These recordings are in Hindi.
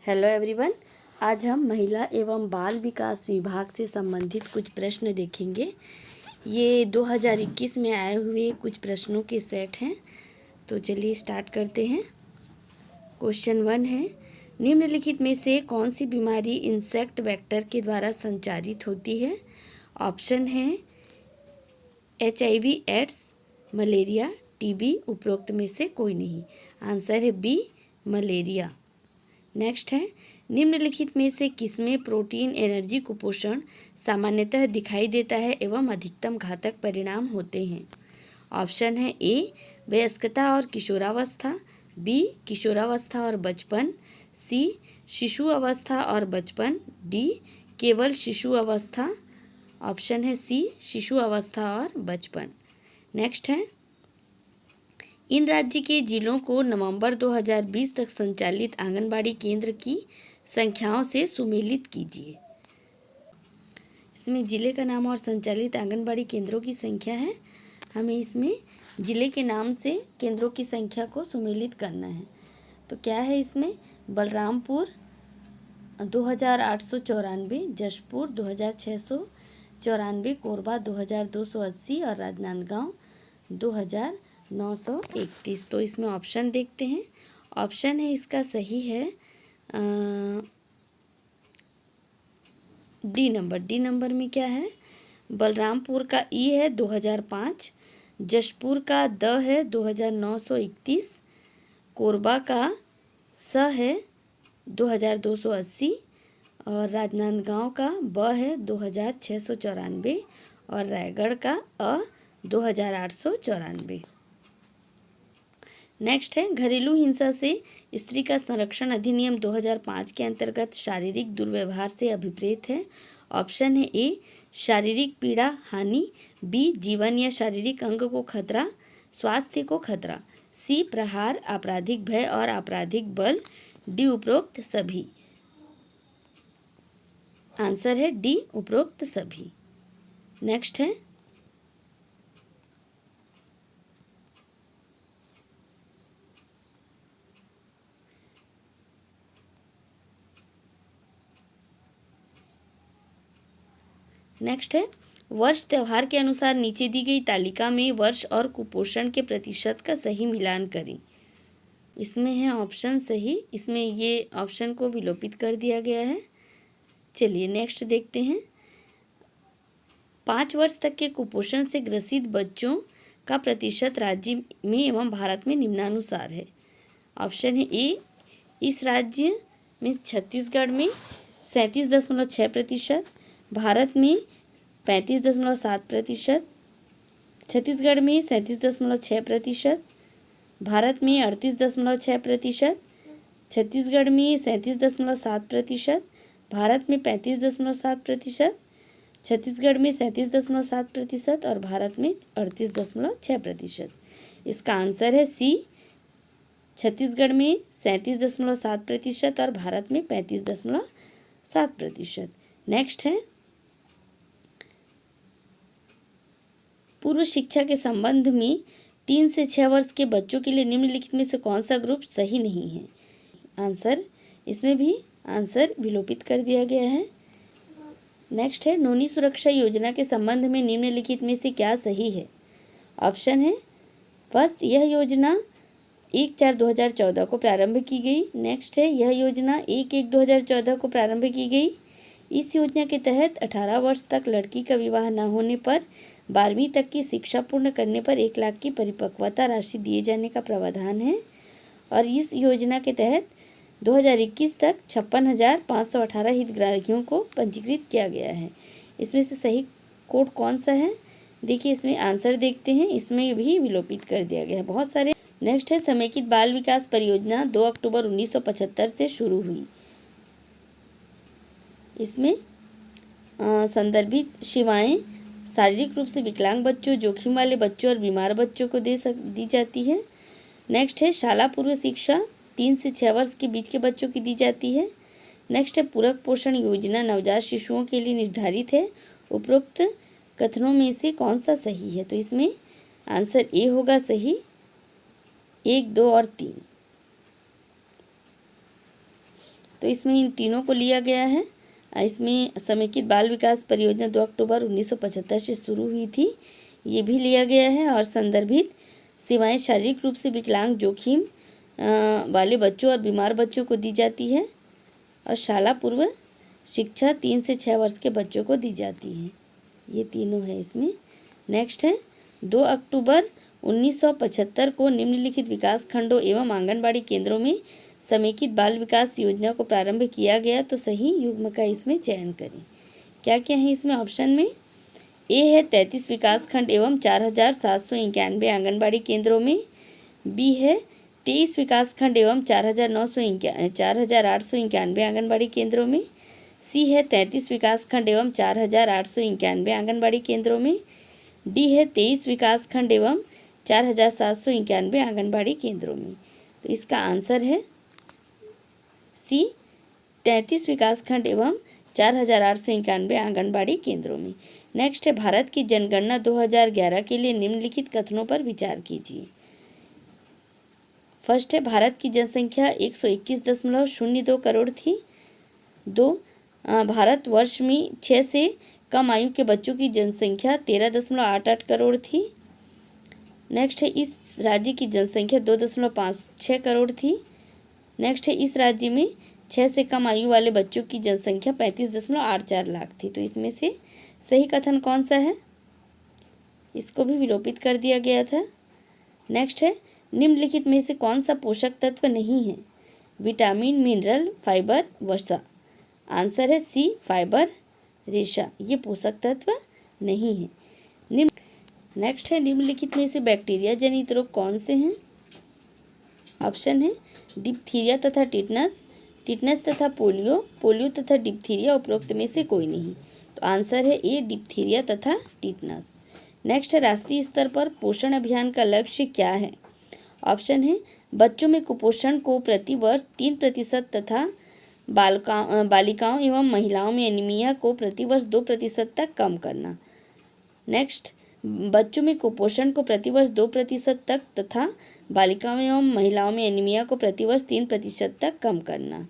Hello everyone. आज हम महिला एवं बाल विकास विभाग से संबंधित कुछ प्रश्न देखेंगे। ये 2021 में आए हुए कुछ प्रश्नों के सेट हैं। तो चलिए स्टार्ट करते हैं। क्वेश्चन 1 है, निम्नलिखित में से कौन सी बीमारी इंसेक्ट वेक्टर के द्वारा संचारित होती है? ऑप्शन है HIV, एड्स, मलेरिया, TB, उपरोक्त में से कोई नहीं। आंसर है बी, मलेरिया। नेक्स्ट है, निम्नलिखित में से किसमें प्रोटीन एनर्जी कुपोषण सामान्यतः दिखाई देता है एवं अधिकतम घातक परिणाम होते हैं? ऑप्शन है ए, वयस्कता और किशोरावस्था, बी, किशोरावस्था और बचपन, सी, शिशु अवस्था और बचपन, डी, केवल शिशु अवस्था। ऑप्शन है सी, शिशु अवस्था और बचपन। नेक्स्ट है, इन राज्य के जिलों को नवंबर 2020 तक संचालित आंगनबाड़ी केंद्र की संख्याओं से सुमेलित कीजिए। इसमें जिले का नाम और संचालित आंगनबाड़ी केंद्रों की संख्या है। हमें इसमें जिले के नाम से केंद्रों की संख्या को सुमेलित करना है। तो क्या है इसमें? बलरामपुर 2894, जशपुर 2694, कोरबा 2280 और राजनांदगांव 2931। तो इसमें ऑप्शन देखते हैं। ऑप्शन है इसका सही है डी नंबर। डी नंबर में क्या है? बलरामपुर का ई है 2005, जशपुर का द है 2931, कोरबा का स है 2280 और राजनांदगांव का ब है 2694 और रायगढ़ का अ 2894। नेक्स्ट है, घरेलू हिंसा से स्त्री का संरक्षण अधिनियम 2005 के अंतर्गत शारीरिक दुर्व्यवहार से अभिप्रेत है। ऑप्शन है ए, शारीरिक पीड़ा हानि, बी, जीवन या शारीरिक अंग को खतरा, स्वास्थ्य को खतरा, सी, प्रहार, आपराधिक भय और आपराधिक बल, डी, उपरोक्त सभी। आंसर है डी, उपरोक्त सभी। नेक्स्ट है, वर्ष त्यौहार के अनुसार नीचे दी गई तालिका में वर्ष और कुपोषण के प्रतिशत का सही मिलान करें। इसमें है ऑप्शन सही, इसमें ये ऑप्शन को विलोपित कर दिया गया है। चलिए नेक्स्ट देखते हैं। 5 वर्ष तक के कुपोषण से ग्रसित बच्चों का प्रतिशत राज्य में एवं भारत में निम्नानुसार है। ऑप्शन है ए, इस राज्य में छत्तीसगढ़ में 37.6%, भारत में 35.7%, छत्तीसगढ़ में 37.6%, भारत में 38.6%, छत्तीसगढ़ में 37.7%, भारत में 35.7%, छत्तीसगढ़ में 37.7% और भारत में 38.6%। इसका आंसर है सी, छत्तीसगढ़ में 37.7% और भारत में 35.7%। नेक्स्ट है, पूर्व शिक्षा के संबंध में 3 से 6 वर्ष के बच्चों के लिए निम्नलिखित में से कौन सा ग्रुप सही नहीं है? आंसर, इसमें भी आंसर विलोपित कर दिया गया है। नेक्स्ट है, नोनी सुरक्षा योजना के संबंध में निम्नलिखित में से क्या सही है? ऑप्शन है फर्स्ट, यह योजना 1/4/2014 को प्रारंभ की गई। नेक्स्ट है, यह योजना 1/1/2014 को प्रारंभ की गई। इस योजना के तहत 18 वर्ष तक लड़की का विवाह न होने पर 12वीं तक की शिक्षा पूर्ण करने पर 1 लाख की परिपक्वता राशि दिए जाने का प्रावधान है। और इस योजना के तहत 2021 तक 56,518 हितग्राहियों को पंजीकृत किया गया है। इसमें से सही कोड कौन सा है? देखिए इसमें आंसर देखते हैं, इसमें भी विलोपित कर दिया गया है बहुत सारे। नेक्स्ट है, समेकित बाल विकास परियोजना 2 अक्टूबर 1975 से शुरू हुई। इसमें संदर्भित सेवाएं शारीरिक रूप से विकलांग बच्चों, जोखिम वाले बच्चों और बीमार बच्चों को दी जाती है। नेक्स्ट है, शाला पूर्व शिक्षा 3 से 6 वर्ष के बीच के बच्चों की दी जाती है। नेक्स्ट है, पूरक पोषण योजना नवजात शिशुओं के लिए निर्धारित है। उपरोक्त कथनों में से कौन सा सही है? तो इसमें आंसर ए होगा सही, 1, 2 और 3। तो इसमें इन तीनों को लिया गया है। इसमें समेकित बाल विकास परियोजना 2 अक्टूबर 1975 से शुरू हुई थी, ये भी लिया गया है। और संदर्भित सेवाएं शारीरिक रूप से विकलांग, जोखिम वाले बच्चों और बीमार बच्चों को दी जाती है। और शाला पूर्व शिक्षा 3 से 6 वर्ष के बच्चों को दी जाती है। ये तीनों है इसमें। नेक्स्ट है 2 अक्टूबर 1975 को निम्नलिखित विकास खंडों एवं आंगनबाड़ी केंद्रों में समेकित बाल विकास योजना को प्रारंभ किया गया। तो सही युग्म का इसमें चयन करें। क्या क्या है इसमें ऑप्शन में? ए है 33 विकास खंड एवं 4791 आंगनबाड़ी केंद्रों में। बी है 23 विकास खंड एवं 4891 आंगनबाड़ी केंद्रों में। सी है 33 विकास खंड एवं 4891 आंगनबाड़ी केंद्रों में। डी है 23 विकास खंड एवं 4791 आंगनबाड़ी केंद्रों में। तो इसका आंसर है सी, 33 विकास खंड एवं 4891 आंगनबाड़ी केंद्रों में। नेक्स्ट है भारत की जनगणना 2011 के लिए निम्नलिखित कथनों पर विचार कीजिए। फर्स्ट है भारत की जनसंख्या 121.02 करोड़ थी। 2, भारत वर्ष में 6 से कम आयु के बच्चों की जनसंख्या 13.88 करोड़ थी। नेक्स्ट है इस राज्य की जनसंख्या 2.56 करोड़ थी। नेक्स्ट है इस राज्य में 6 से कम आयु वाले बच्चों की जनसंख्या 35.84 लाख थी। तो इसमें से सही कथन कौन सा है? इसको भी विलोपित कर दिया गया था। नेक्स्ट है निम्नलिखित में से कौन सा पोषक तत्व नहीं है? विटामिन, मिनरल, फाइबर, वसा। आंसर है सी, फाइबर, रेशा। ये पोषक तत्व नहीं है। नेक्स्ट है निम्नलिखित में से बैक्टीरिया जनित रोग कौन से हैं? ऑप्शन है डिप्थीरिया तथा टिटनस, टिटनस तथा पोलियो, पोलियो तथा डिप्थीरिया, उपरोक्त में से कोई नहीं। तो आंसर है ए, डिप्थीरिया तथा टिटनस। नेक्स्ट है राष्ट्रीय स्तर पर पोषण अभियान का लक्ष्य क्या है? ऑप्शन है बच्चों में कुपोषण को प्रति वर्ष 3% तथा बालिकाओं एवं महिलाओं में एनीमिया को प्रति वर्ष 2% तक कम करना। नेक्स्ट, बच्चों में कुपोषण को प्रति वर्ष 2% तक तथा बालिकाओं एवं महिलाओं में एनीमिया को प्रति वर्ष 3% तक कम करना।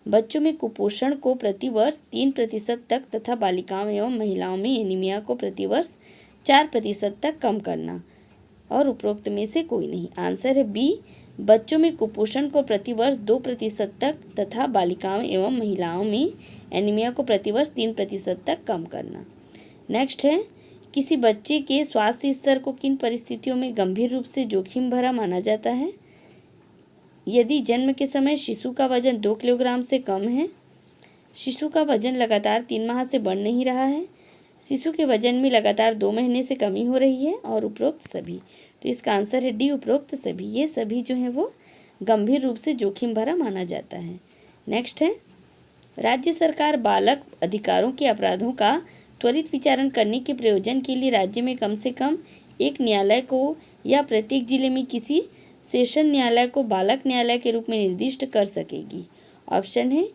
बच्चों में कुपोषण को प्रति वर्ष 3% तक तथा बालिकाओं एवं महिलाओं में एनीमिया को प्रति वर्ष 4% तक कम करना। और उपरोक्त में से कोई नहीं। आंसर है बी, बच्चों में कुपोषण को प्रति वर्ष 2% तक तथा बालिकाओं एवं महिलाओं में एनीमिया को प्रति वर्ष 3% तक कम करना। नेक्स्ट है किसी बच्चे के स्वास्थ्य स्तर को किन परिस्थितियों में गंभीर रूप से जोखिम भरा माना जाता है? यदि जन्म के समय शिशु का वजन 2 किलोग्राम से कम है, शिशु का वजन लगातार 3 माह से बढ़ नहीं रहा है, शिशु के वजन में लगातार 2 महीने से कमी हो रही है, और उपरोक्त सभी। तो इसका आंसर है डी, उपरोक्त सभी। ये सभी जो है वो गंभीर रूप से जोखिम भरा माना जाता है। नेक्स्ट है राज्य सरकार बालक अधिकारों के अपराधों का त्वरित विचारण करने के प्रयोजन के लिए राज्य में कम से कम एक न्यायालय को या प्रत्येक जिले में किसी सेशन न्यायालय को बालक न्यायालय के रूप में निर्दिष्ट कर सकेगी। ऑप्शन है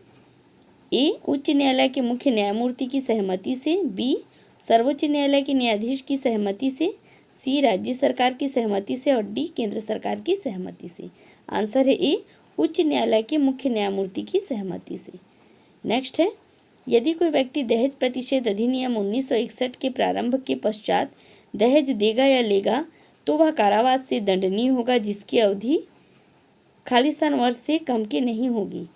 ए, उच्च न्यायालय के मुख्य न्यायमूर्ति की सहमति से, बी, सर्वोच्च न्यायालय के न्यायाधीश की सहमति से, सी, राज्य सरकार की सहमति से, और डी, केंद्र सरकार की सहमति से। आंसर है ए, उच्च न्यायालय के मुख्य न्यायमूर्ति की सहमति से। नेक्स्ट है यदि कोई व्यक्ति दहेज प्रतिषेध अधिनियम 1961 के प्रारंभ के पश्चात दहेज देगा या लेगा तो वह कारावास से दंडनीय होगा, जिसकी अवधि खालिस्तान वर्ष से कम की नहीं होगी।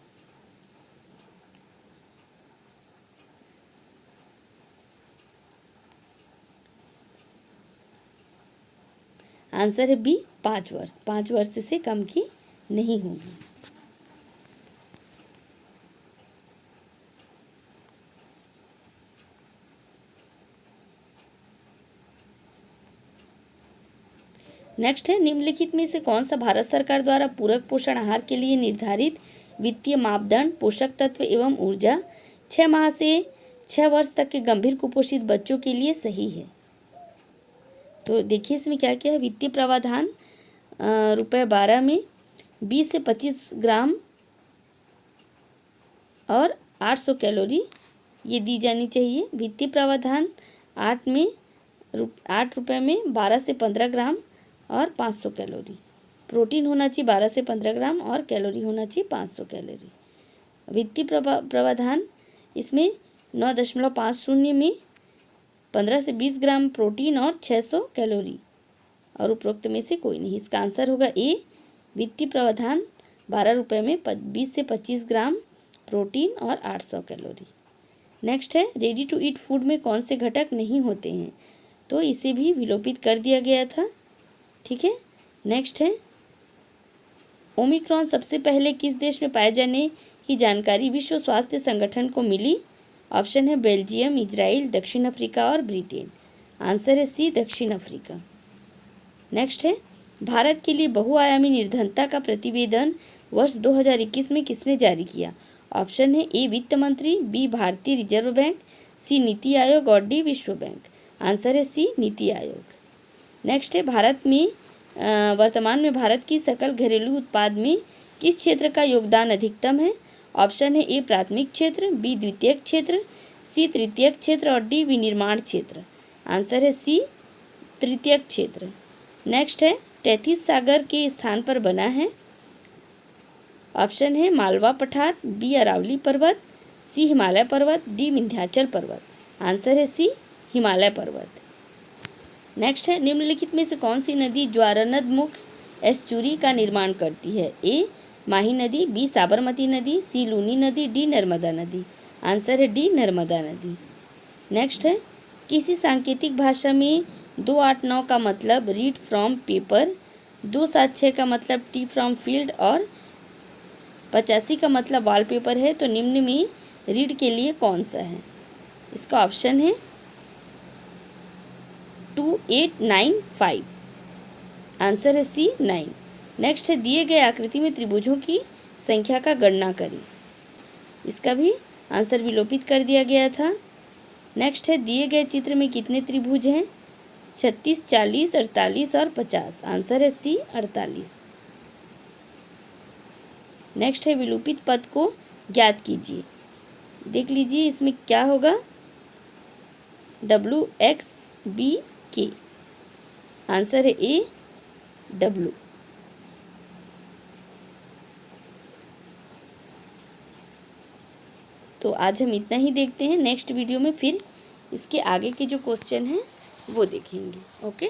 आंसर है बी, 5 वर्ष। 5 वर्ष से कम की नहीं होगी। नेक्स्ट है निम्नलिखित में से कौन सा भारत सरकार द्वारा पूरक पोषण आहार के लिए निर्धारित वित्तीय मापदंड, पोषक तत्व एवं ऊर्जा 6 माह से 6 वर्ष तक के गंभीर कुपोषित बच्चों के लिए सही है? तो देखिए इसमें क्या क्या है। वित्तीय प्रावधान ₹12 में 20 से 25 ग्राम और 800 कैलोरी ये दी जानी चाहिए। वित्तीय प्रावधान 8 रुपये में 12 से 15 ग्राम और 500 कैलोरी। प्रोटीन होना चाहिए 12 से 15 ग्राम और कैलोरी होना चाहिए 500 कैलोरी। वित्तीय प्रावधान, इसमें 9.50 में 15 से 20 ग्राम प्रोटीन और 600 कैलोरी, और उपरोक्त में से कोई नहीं। इसका आंसर होगा ए, वित्तीय प्रावधान 12 रुपये में 20 से 25 ग्राम प्रोटीन और 800 कैलोरी। नेक्स्ट है, रेडी टू ईट फूड में कौन से घटक नहीं होते हैं, तो इसे भी विलोपित कर दिया गया था। ठीक है। नेक्स्ट है, ओमिक्रॉन सबसे पहले किस देश में पाए जाने की जानकारी विश्व स्वास्थ्य संगठन को मिली? ऑप्शन है बेल्जियम, इजराइल, दक्षिण अफ्रीका और ब्रिटेन। आंसर है सी, दक्षिण अफ्रीका। नेक्स्ट है, भारत के लिए बहुआयामी निर्धनता का प्रतिवेदन वर्ष 2021 में किसने जारी किया? ऑप्शन है ए, वित्त मंत्री, बी, भारतीय रिजर्व बैंक, सी, नीति आयोग और डी, विश्व बैंक। आंसर है सी, नीति आयोग। नेक्स्ट है, भारत में वर्तमान में भारत की सकल घरेलू उत्पाद में किस क्षेत्र का योगदान अधिकतम है? ऑप्शन है ए, प्राथमिक क्षेत्र, बी, द्वितीयक क्षेत्र, सी, तृतीयक क्षेत्र और डी, विनिर्माण क्षेत्र। आंसर है सी, तृतीयक क्षेत्र। नेक्स्ट है, तैतीस सागर के स्थान पर बना है। ऑप्शन है मालवा पठार, बी, अरावली पर्वत, सी, हिमालय पर्वत, डी, विंध्याचल पर्वत। आंसर है सी, हिमालय पर्वत। नेक्स्ट है, निम्नलिखित में से कौन सी नदी ज्वारनदमुख एस्चुरी का निर्माण करती है? ए, माही नदी, बी, साबरमती नदी, सी, लूनी नदी, डी, नर्मदा नदी। आंसर है डी, नर्मदा नदी। नेक्स्ट है, किसी सांकेतिक भाषा में 289 का मतलब रीड फ्रॉम पेपर, 276 का मतलब टी फ्रॉम फील्ड और 85 का मतलब वॉलपेपर है, तो निम्न में रीड के लिए कौन सा है? इसका ऑप्शन है 2895। आंसर है सी, 9। नेक्स्ट है, दिए गए आकृति में त्रिभुजों की संख्या का गणना करें। इसका भी आंसर विलोपित कर दिया गया था। नेक्स्ट है, दिए गए चित्र में कितने त्रिभुज हैं? 36, 40, 48 और 50। आंसर है सी, 48। नेक्स्ट है, विलोपित पद को ज्ञात कीजिए। देख लीजिए इसमें क्या होगा, WXBK। आंसर है ए, W। तो आज हम इतना ही देखते हैं। नेक्स्ट वीडियो में फिर इसके आगे के जो क्वेश्चन हैं वो देखेंगे। ओके।